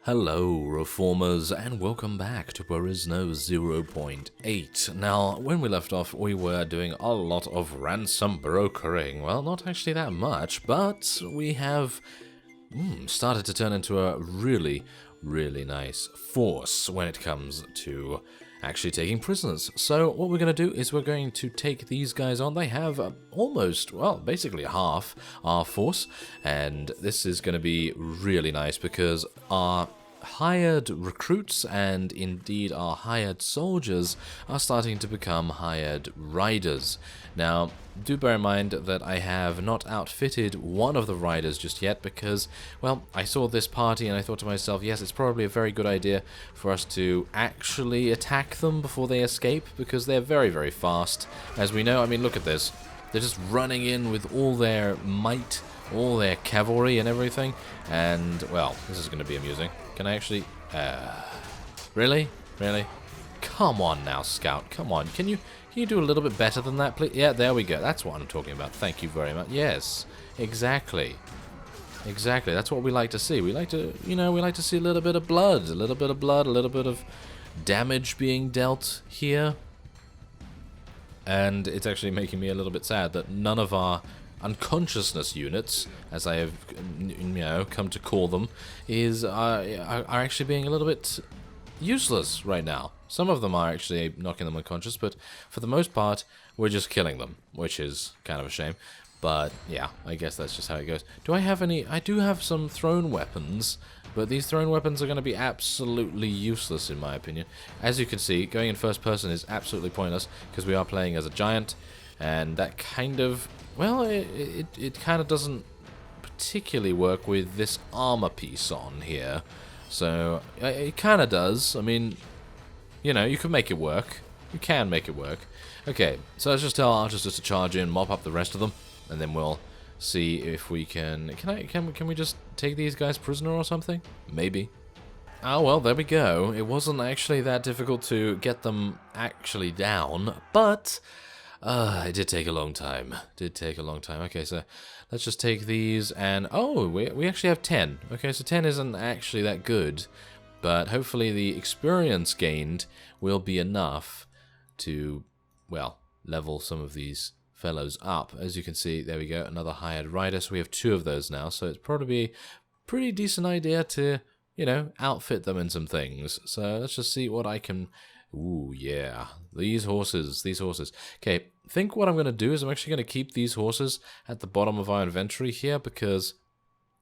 Hello Reformers and welcome back to Perisno 0.8. Now, when we left off we were doing a lot of ransom brokering. Well, not actually that much, but we have started to turn into a really nice force when it comes to actually taking prisoners. So what we're going to do is we're going to take these guys on. They have almost, well, basically half our force, and this is going to be really nice because our hired recruits and indeed our hired soldiers are starting to become hired riders. Now, do bear in mind that I have not outfitted one of the riders just yet because, well, I saw this party and I thought to myself, yes, it's probably a very good idea for us to actually attack them before they escape because they're very fast. As we know, I mean, look at this. They're just running in with all their might, all their cavalry and everything, and, well, this is going to be amusing. Can I actually... Really? Really? Come on now, Scout. Come on. Can you do a little bit better than that, please? Yeah, there we go. That's what I'm talking about. Thank you very much. Yes, exactly. Exactly. That's what we like to see. We like to, we like to see a little bit of blood. A little bit of blood, a little bit of damage being dealt here. And it's actually making me a little bit sad that none of our unconsciousness units, as I have, come to call them, are actually being a little bit useless right now. Some of them are actually knocking them unconscious, but for the most part, we're just killing them, which is kind of a shame. But yeah, I guess that's just how it goes. Do I have any? I do have some thrown weapons, but these thrown weapons are going to be absolutely useless in my opinion. As you can see, going in first person is absolutely pointless because we are playing as a giant, and that kind of, well, it kind of doesn't particularly work with this armor piece on here. So it kind of does. I mean, you can make it work. You can make it work. Okay, so let's just tell our archers just to charge in, mop up the rest of them, and then we'll see if we can... Can we just take these guys prisoner or something? Maybe. Oh, well, there we go. It wasn't actually that difficult to get them actually down, but... it did take a long time. Okay, so let's just take these and... Oh, we actually have 10. Okay, so 10 isn't actually that good, but hopefully the experience gained will be enough to, well, level some of these fellows up. As you can see, there we go, another hired rider. So we have 2 of those now, so it's probably a pretty decent idea to, outfit them in some things. So let's just see what I can... Ooh, yeah. These horses. Okay, I think what I'm going to do is I'm actually going to keep these horses at the bottom of our inventory here because,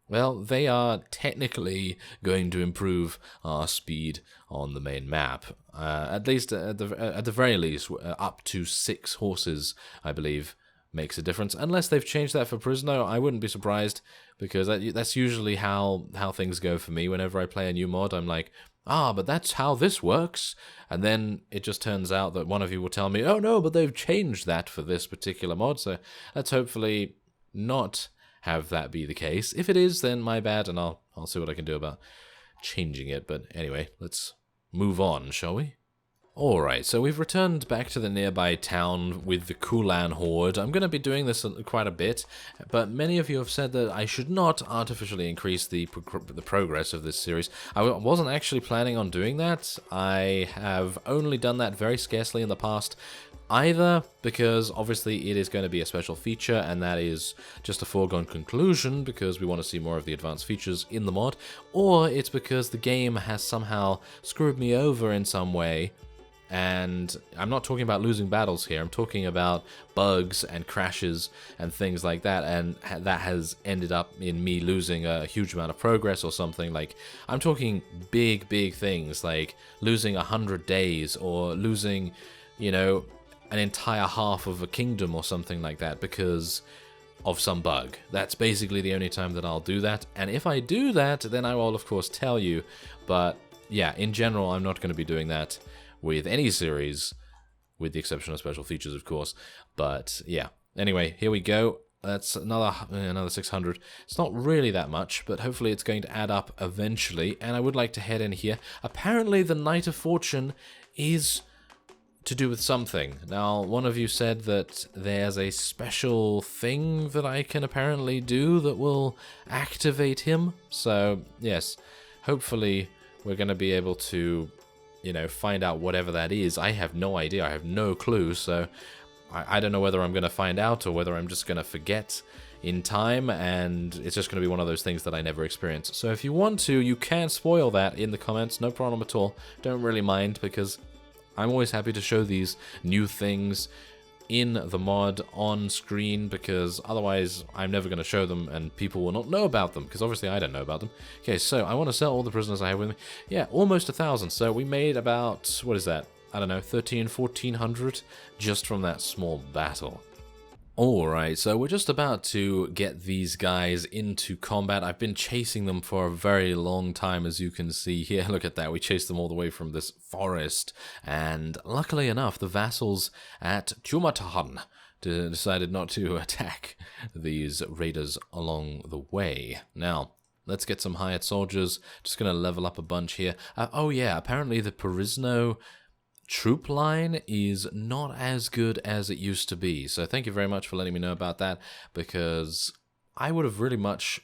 well, they are technically going to improve our speed on the main map. At least, at the very least, up to 6 horses, I believe, makes a difference. Unless they've changed that for prisoner, I wouldn't be surprised because that's usually how things go for me. Whenever I play a new mod, I'm like... but that's how this works. And then it just turns out that one of you will tell me, oh no, but they've changed that for this particular mod. So let's hopefully not have that be the case. If it is, then my bad, and I'll see what I can do about changing it. But anyway, let's move on, shall we? Alright, so we've returned back to the nearby town with the Kulan Horde. I'm going to be doing this quite a bit, but many of you have said that I should not artificially increase the progress of this series. I wasn't actually planning on doing that. I have only done that very scarcely in the past, either because obviously it is going to be a special feature, and that is just a foregone conclusion because we want to see more of the advanced features in the mod, or it's because the game has somehow screwed me over in some way. And I'm not talking about losing battles here, I'm talking about bugs and crashes and things like that, and that has ended up in me losing a huge amount of progress or something. Like, I'm talking big things, like losing 100 days or losing, an entire half of a kingdom or something like that because of some bug. That's basically the only time that I'll do that, and if I do that, then I will of course tell you, but yeah, in general, I'm not going to be doing that with any series, with the exception of special features, of course. But yeah, anyway, here we go. That's another 600. It's not really that much, but hopefully it's going to add up eventually. And I would like to head in here. Apparently the Knight of Fortune is to do with something. Now, one of you said that there's a special thing that I can apparently do that will activate him. So, yes, hopefully we're going to be able to, you know, find out whatever that is. I have no idea. I have no clue, so I don't know whether I'm going to find out or whether I'm just going to forget in time, and it's just going to be one of those things that I never experience. So if you want to, you can spoil that in the comments, no problem at all. Don't really mind, because I'm always happy to show these new things in the mod on screen, because otherwise I'm never going to show them and people will not know about them, because obviously I don't know about them. Okay, so I want to sell all the prisoners I have with me. Yeah, almost 1,000. So we made about, what is that? I don't know, 1,400 just from that small battle. Alright, so we're just about to get these guys into combat. I've been chasing them for a very long time, as you can see here. Look at that, we chased them all the way from this forest. And luckily enough, the vassals at Jumatan decided not to attack these raiders along the way. Now, let's get some hired soldiers. Just going to level up a bunch here. Oh yeah, apparently the Perisno troop line is not as good as it used to be. So thank you very much for letting me know about that, because I would have very much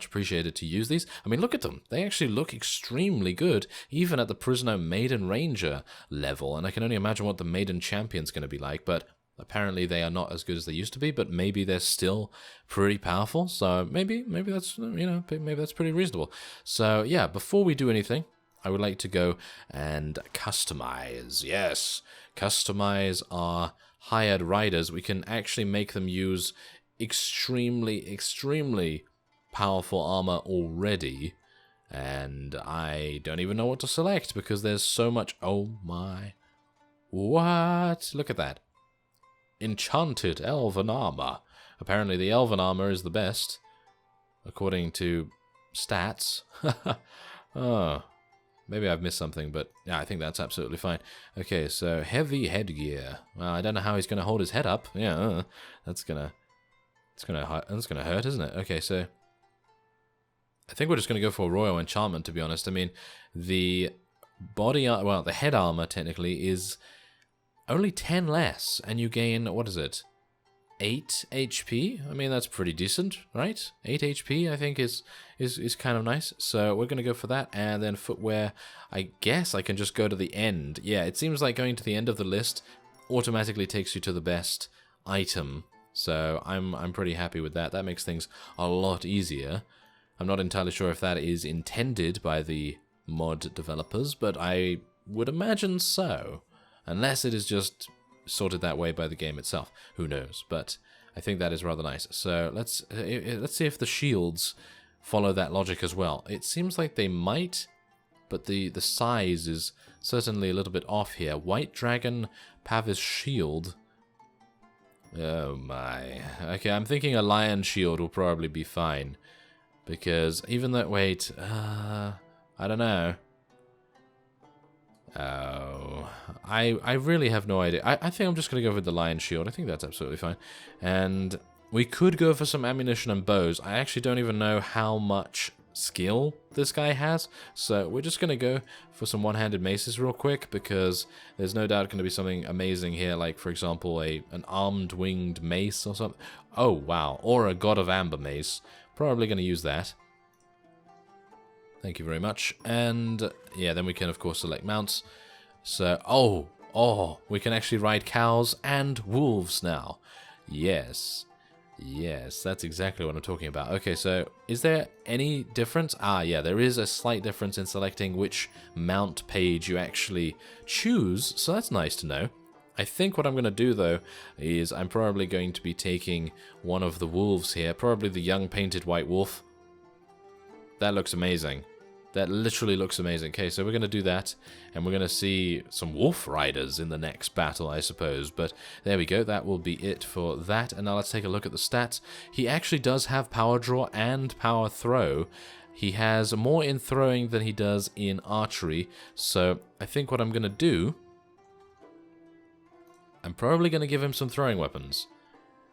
appreciated to use these. I mean, look at them. They actually look extremely good, even at the Perisno Maiden Ranger level. And I can only imagine what the Maiden Champion's going to be like, but apparently they are not as good as they used to be, but maybe they're still pretty powerful. So maybe that's, you know, maybe that's pretty reasonable. So yeah, before we do anything, I would like to go and customize. Yes, customize our hired riders. We can actually make them use extremely powerful armor already. And I don't even know what to select because there's so much. Oh my. What? Look at that. Enchanted elven armor. Apparently the elven armor is the best, according to stats. Oh. Maybe I've missed something, but yeah, I think that's absolutely fine. Okay, so heavy headgear. Well, I don't know how he's gonna hold his head up. Yeah, that's gonna hurt, isn't it? Okay, so I think we're just gonna go for a royal enchantment, to be honest. I mean, the the head armor technically is only 10 less, and you gain, what is it? 8 HP? I mean, that's pretty decent, right? 8 HP, I think, is kind of nice. So we're going to go for that. And then footwear, I guess I can just go to the end. Yeah, it seems like going to the end of the list automatically takes you to the best item. So I'm pretty happy with that. That makes things a lot easier. I'm not entirely sure if that is intended by the mod developers, but I would imagine so. Unless it is just sorted that way by the game itself. Who knows? But I think that is rather nice. So let's see if the shields follow that logic as well. It seems like they might, but the size is certainly a little bit off here. White Dragon Pavis Shield. Oh my. Okay, I'm thinking a Lion Shield will probably be fine. Because even that weight, I don't know. Oh, I really have no idea. I think I'm just going to go with the Lion Shield. I think that's absolutely fine. And we could go for some ammunition and bows. I actually don't even know how much skill this guy has. So we're just going to go for some one-handed maces real quick, because there's no doubt going to be something amazing here. Like, for example, an armed winged mace or something. Oh, wow. Or a God of Amber mace. Probably going to use that. Thank you very much. And yeah, then we can of course select mounts. So, oh, we can actually ride cows and wolves now. Yes, that's exactly what I'm talking about. Okay, so is there any difference? Ah, yeah, there is a slight difference in selecting which mount page you actually choose. So that's nice to know. I think what I'm going to do, though, is I'm probably going to be taking one of the wolves here. Probably the young painted white wolf. That looks amazing. That literally looks amazing. Okay, so we're going to do that, and we're going to see some wolf riders in the next battle, I suppose. But there we go. That will be it for that. And now let's take a look at the stats. He actually does have power draw and power throw. He has more in throwing than he does in archery. So I think what I'm going to do, I'm probably going to give him some throwing weapons.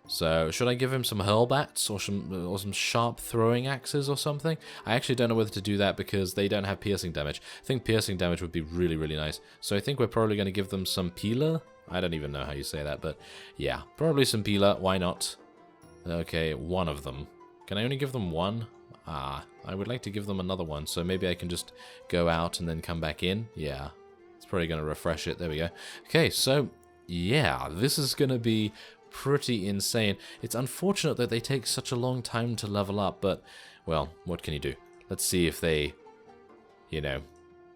So, should I give him some hurlbats or some sharp throwing axes or something? I actually don't know whether to do that because they don't have piercing damage. I think piercing damage would be really, really nice. So I think we're probably going to give them some peeler. I don't even know how you say that, but yeah, probably some peeler. Why not? Okay, one of them. Can I only give them one? Ah, I would like to give them another one, so maybe I can just go out and then come back in. Yeah, it's probably going to refresh it. There we go. Okay, so yeah, this is going to be pretty insane. It's unfortunate that they take such a long time to level up, but, well, what can you do? Let's see if they, you know,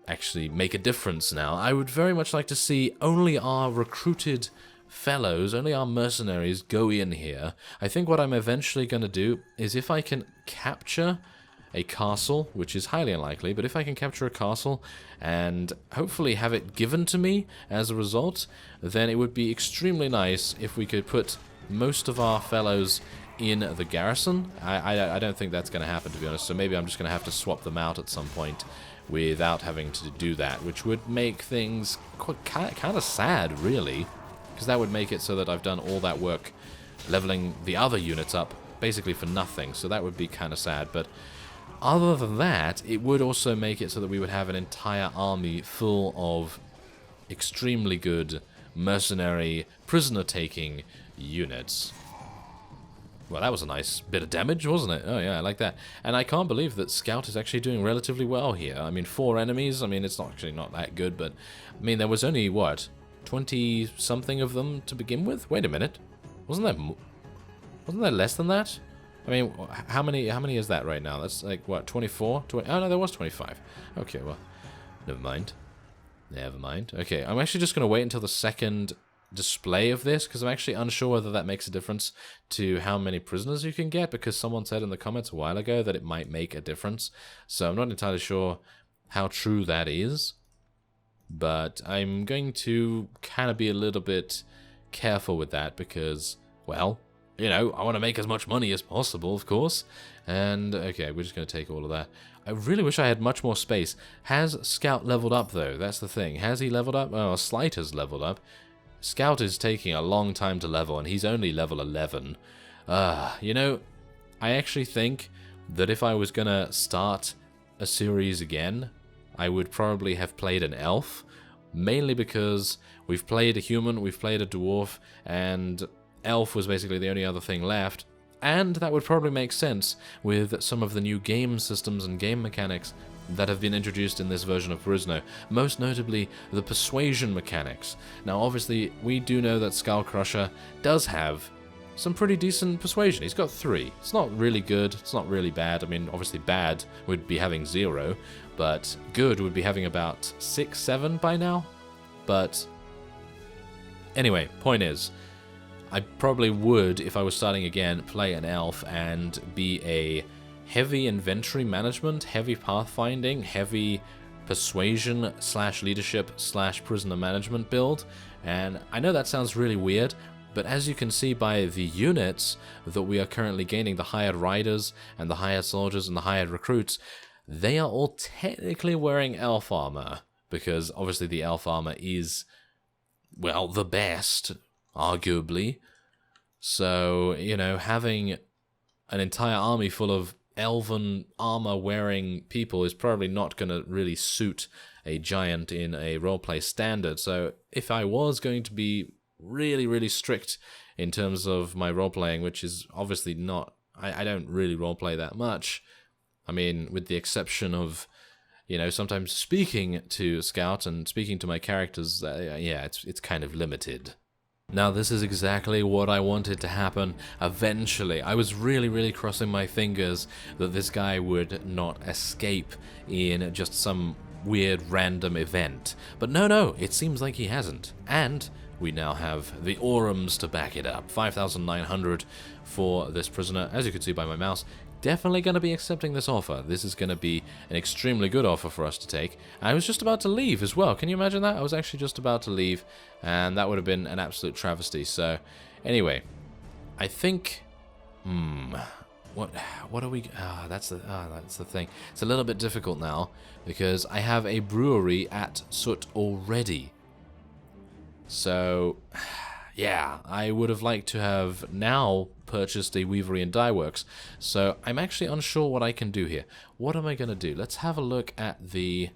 actually make a difference now. I would very much like to see only our recruited fellows, only our mercenaries go in here. I think what I'm eventually going to do is if I can capture a castle, which is highly unlikely, but if I can capture a castle and hopefully have it given to me as a result, then it would be extremely nice if we could put most of our fellows in the garrison. I don't think that's going to happen, to be honest, so maybe I'm just going to have to swap them out at some point without having to do that, which would make things kind of sad, really, because that would make it so that I've done all that work leveling the other units up basically for nothing, so that would be kind of sad, but other than that, it would also make it so that we would have an entire army full of extremely good mercenary prisoner-taking units. Well, that was a nice bit of damage, wasn't it? Oh yeah, I like that. And I can't believe that Scout is actually doing relatively well here. I mean, 4 enemies, I mean, it's actually not that good, but, I mean, there was only, what, 20-something of them to begin with? Wait a minute. Wasn't there less than that? I mean, how many is that right now? That's like, what, 24? Oh, no, there was 25. Okay, well, never mind. Never mind. Okay, I'm actually just going to wait until the second display of this, because I'm actually unsure whether that makes a difference to how many prisoners you can get, because someone said in the comments a while ago that it might make a difference. So I'm not entirely sure how true that is, but I'm going to kind of be a little bit careful with that because, well, you know, I want to make as much money as possible, of course. And, okay, we're just going to take all of that. I really wish I had much more space. Has Scout leveled up, though? That's the thing. Has he leveled up? Oh, Slight has leveled up. Scout is taking a long time to level, and he's only level 11. You know, I actually think that if I was going to start a series again, I would probably have played an elf, mainly because we've played a human, we've played a dwarf, and elf was basically the only other thing left, and that would probably make sense with some of the new game systems and game mechanics that have been introduced in this version of Perisno, most notably the persuasion mechanics. Now obviously we do know that Skullcrusher does have some pretty decent persuasion. He's got 3. It's not really good, it's not really bad. I mean, obviously bad would be having 0, but good would be having about 6, 7 by now. But anyway, point is, I probably would, if I was starting again, play an elf and be a heavy inventory management, heavy pathfinding, heavy persuasion / leadership / prisoner management build. And I know that sounds really weird, but as you can see by the units that we are currently gaining, the hired riders and the hired soldiers and the hired recruits, they are all technically wearing elf armor, because obviously the elf armor is, well, the best, arguably. So, you know, having an entire army full of elven armor-wearing people is probably not going to really suit a giant in a roleplay standard. So if I was going to be really, really strict in terms of my roleplaying, which is obviously not, I don't really roleplay that much. I mean, with the exception of, you know, sometimes speaking to Scout and speaking to my characters, yeah, it's kind of limited. Now, this is exactly what I wanted to happen eventually. I was really, really crossing my fingers that this guy would not escape in just some weird random event. But no, it seems like he hasn't. And we now have the Orums to back it up. 5,900 for this prisoner. As you can see by my mouse, definitely going to be accepting this offer. This is going to be an extremely good offer for us to take. I was just about to leave as well. Can you imagine that? I was actually just about to leave, and that would have been an absolute travesty. So, anyway, I think, what are we? That's the thing. It's a little bit difficult now because I have a brewery at Soot already. So, yeah, I would have liked to have now purchased a Weavery and Dye Works. So I'm actually unsure what I can do here. What am I going to do? Let's have a look at the...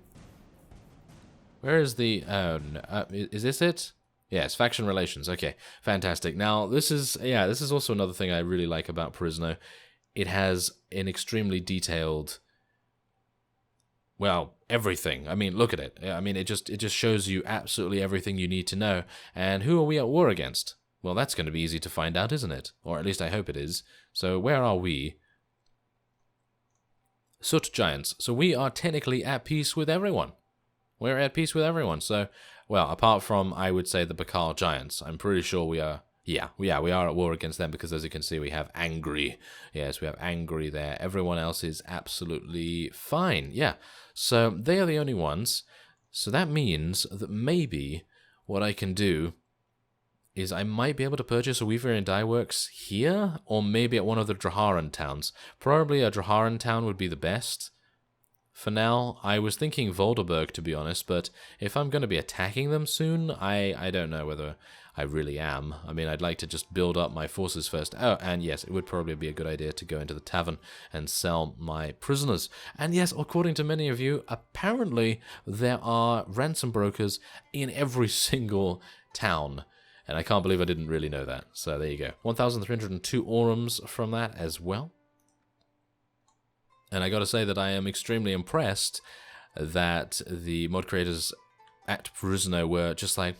Where is the... Oh, no, is this it? Yes, faction relations. Okay, fantastic. Now, this is also another thing I really like about Perisno. It has an extremely detailed... Well, everything. I mean, look at it. I mean, it just shows you absolutely everything you need to know. And who are we at war against? Well, that's going to be easy to find out, isn't it? Or at least I hope it is. So where are we? Soot Giants. So we are technically at peace with everyone. We're at peace with everyone. So, well, apart from, I would say, the Bakal Giants. I'm pretty sure we are... Yeah, we are at war against them because, as you can see, we have Angry. Yes, we have Angry there. Everyone else is absolutely fine. Yeah, so they are the only ones. So that means that maybe what I can do is I might be able to purchase a Weaver and Dye Works here, or maybe at one of the Draharan towns. Probably a Draharan town would be the best. For now, I was thinking Volderberg, to be honest, but if I'm going to be attacking them soon, I don't know whether I really am. I mean, I'd like to just build up my forces first. Oh, and yes, it would probably be a good idea to go into the tavern and sell my prisoners. And yes, according to many of you, apparently there are ransom brokers in every single town. And I can't believe I didn't really know that. So there you go. 1,302 orums from that as well. And I gotta say that I am extremely impressed that the mod creators at Perisno were just like,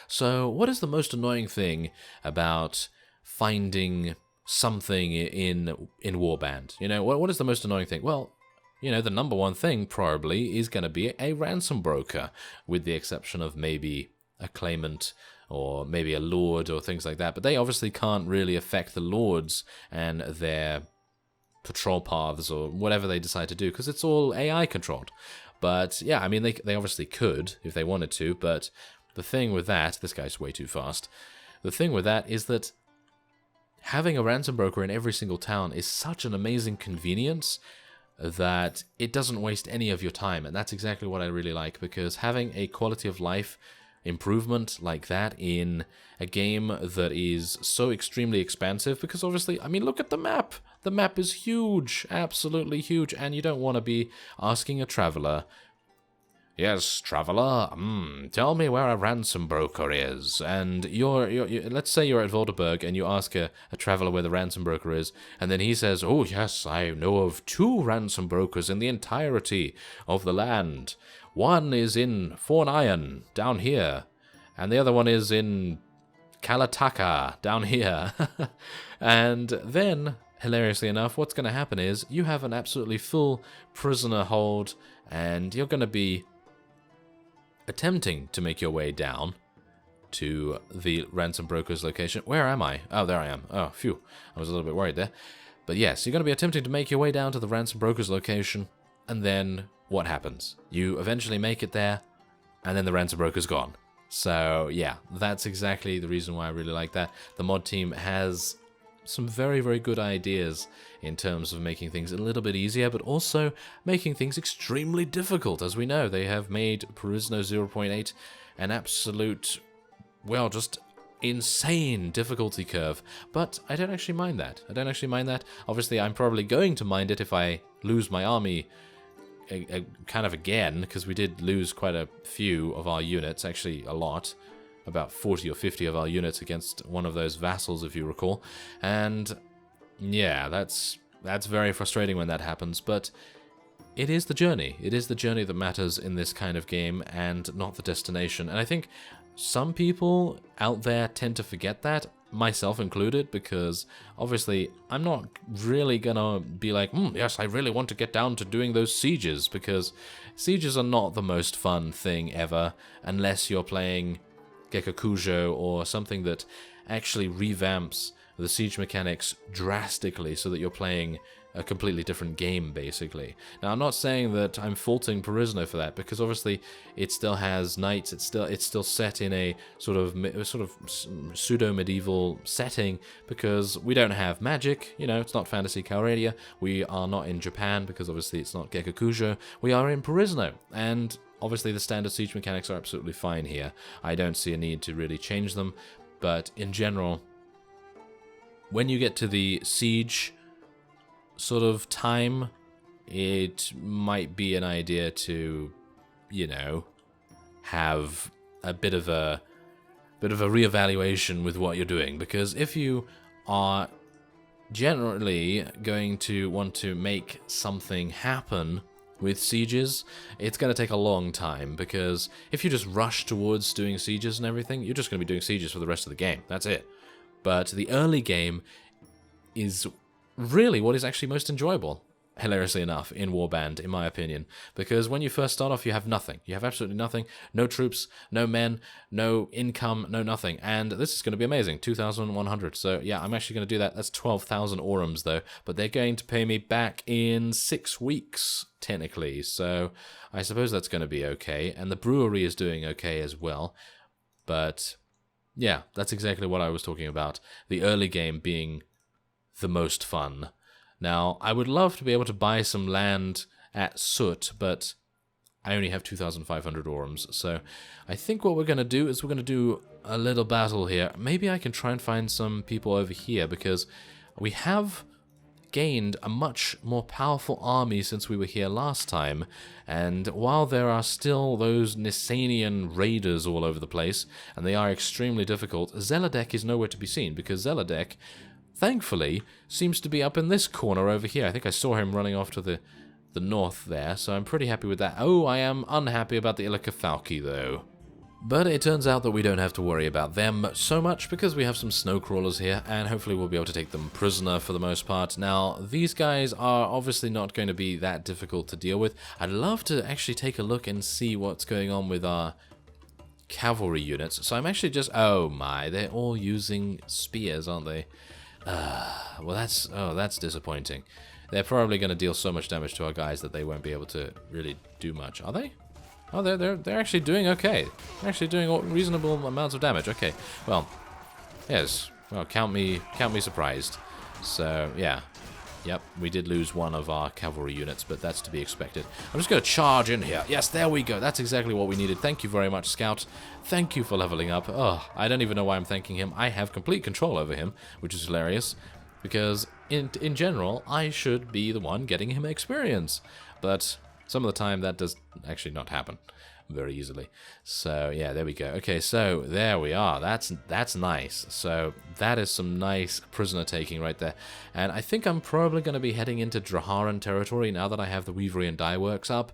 so what is the most annoying thing about finding something in Warband? You know, what is the most annoying thing? Well, you know, the number one thing probably is going to be a ransom broker, with the exception of maybe a claimant or maybe a lord or things like that. But they obviously can't really affect the lords and their patrol paths or whatever they decide to do, because it's all AI controlled. But yeah, I mean, they obviously could if they wanted to, but the thing with that, this guy's way too fast. The thing with that is that having a ransom broker in every single town is such an amazing convenience that it doesn't waste any of your time, and that's exactly what I really like, because having a quality of life improvement like that in a game that is so extremely expansive, because obviously, I mean, look at the map. The map is huge, absolutely huge, and you don't want to be asking a traveler, yes, traveler, tell me where a ransom broker is. And you're let's say you're at Volderberg and you ask a traveler where the ransom broker is, and then he says, oh yes, I know of 2 ransom brokers in the entirety of the land. One is in Fornion, down here, and the other one is in Kalataka, down here. And then, hilariously enough, what's going to happen is you have an absolutely full prisoner hold, and you're going to be attempting to make your way down to the ransom broker's location. Where am I? Oh, there I am. Oh, phew. I was a little bit worried there. But yes, you're going to be attempting to make your way down to the ransom broker's location, and then what happens? You eventually make it there, and then the ransom broker's gone. So yeah, that's exactly the reason why I really like that. The mod team has some very, very good ideas in terms of making things a little bit easier, but also making things extremely difficult. As we know, they have made Perisno 0.8 an absolute, well, just insane difficulty curve. But I don't actually mind that. I don't actually mind that. Obviously, I'm probably going to mind it if I lose my army kind of again, because we did lose quite a few of our units, actually a lot. About 40 or 50 of our units against one of those vassals, if you recall. And yeah, that's very frustrating when that happens, but it is the journey. It is the journey that matters in this kind of game, and not the destination. And I think some people out there tend to forget that, myself included, because obviously I'm not really gonna be like, yes, I really want to get down to doing those sieges, because sieges are not the most fun thing ever, unless you're playing Gekukujo or something that actually revamps the siege mechanics drastically so that you're playing a completely different game, basically. Now, I'm not saying that I'm faulting Perisno for that, because obviously it still has knights, it's still set in a sort of pseudo-medieval setting, because we don't have magic, you know, it's not Fantasy Calradia, we are not in Japan, because obviously it's not Gekukujo, we are in Perisno, and obviously the standard siege mechanics are absolutely fine here. I don't see a need to really change them. But in general, when you get to the siege sort of time, it might be an idea to, you know, have a bit of a reevaluation with what you're doing, because if you are generally going to want to make something happen with sieges, it's going to take a long time, because if you just rush towards doing sieges and everything, you're just going to be doing sieges for the rest of the game. That's it. But the early game is really what is actually most enjoyable, hilariously enough, in Warband, in my opinion. Because when you first start off, you have nothing. You have absolutely nothing. No troops, no men, no income, no nothing. And this is going to be amazing. 2,100. So yeah, I'm actually going to do that. That's 12,000 orums, though. But they're going to pay me back in 6 weeks, technically. So I suppose that's going to be okay. And the brewery is doing okay as well. But yeah, that's exactly what I was talking about. The early game being the most fun. Now, I would love to be able to buy some land at Soot, but I only have 2,500 orums. So I think what we're going to do is we're going to do a little battle here. Maybe I can try and find some people over here, because we have gained a much more powerful army since we were here last time. And while there are still those Nissanian raiders all over the place, and they are extremely difficult, Zeladek is nowhere to be seen, because Zeladek, thankfully, seems to be up in this corner over here. I think I saw him running off to the north there, so I'm pretty happy with that. Oh, I am unhappy about the Illicafalki, though. But it turns out that we don't have to worry about them so much, because we have some snowcrawlers here, and hopefully we'll be able to take them prisoner for the most part. Now, these guys are obviously not going to be that difficult to deal with. I'd love to actually take a look and see what's going on with our cavalry units. So I'm actually just... Oh my, they're all using spears, aren't they? Well, that's disappointing. They're probably going to deal so much damage to our guys that they won't be able to really do much. Are they? Oh, they're actually doing okay. They're actually doing reasonable amounts of damage. Okay. Well, yes. Well, count me surprised. So yeah. Yep, we did lose one of our cavalry units, but that's to be expected. I'm just going to charge in here. Yes, there we go. That's exactly what we needed. Thank you very much, Scout. Thank you for leveling up. Oh, I don't even know why I'm thanking him. I have complete control over him, which is hilarious, because in general, I should be the one getting him experience. But some of the time, that does actually not happen very easily. So yeah, there we go. Okay, so there we are. That's nice. So that is some nice prisoner taking right there. And I think I'm probably going to be heading into Draharan territory now that I have the Weavery and Dye Works up.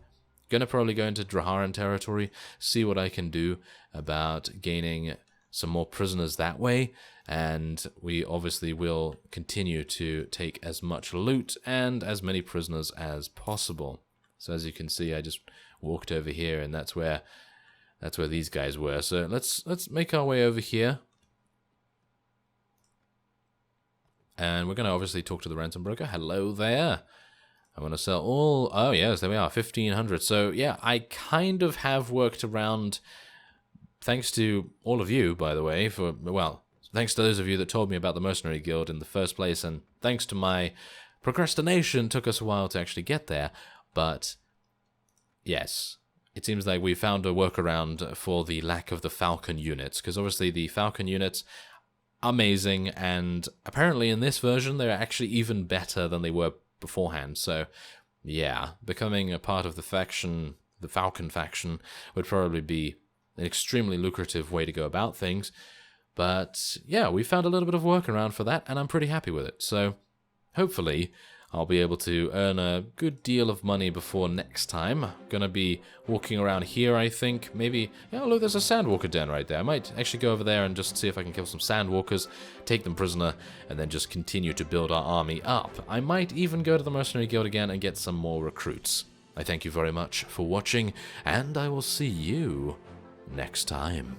Gonna probably go into Draharan territory, see what I can do about gaining some more prisoners that way. And we obviously will continue to take as much loot and as many prisoners as possible. So as you can see, I just walked over here, and that's where these guys were. So let's make our way over here, and we're going to obviously talk to the ransom broker. Hello there. I want to sell all. Oh yes, there we are, 1,500. So yeah, I kind of have worked around. Thanks to all of you, by the way, thanks to those of you that told me about the Mercenary Guild in the first place, and thanks to my procrastination, took us a while to actually get there, but yes, it seems like we found a workaround for the lack of the Falcon units, because obviously the Falcon units are amazing, and apparently in this version they're actually even better than they were beforehand. So yeah, becoming a part of the faction, the Falcon faction, would probably be an extremely lucrative way to go about things. But yeah, we found a little bit of workaround for that, and I'm pretty happy with it. So hopefully I'll be able to earn a good deal of money before next time. Gonna be walking around here, I think. Maybe, yeah, look, there's a Sandwalker den right there. I might actually go over there and just see if I can kill some Sandwalkers, take them prisoner, and then just continue to build our army up. I might even go to the Mercenary Guild again and get some more recruits. I thank you very much for watching, and I will see you next time.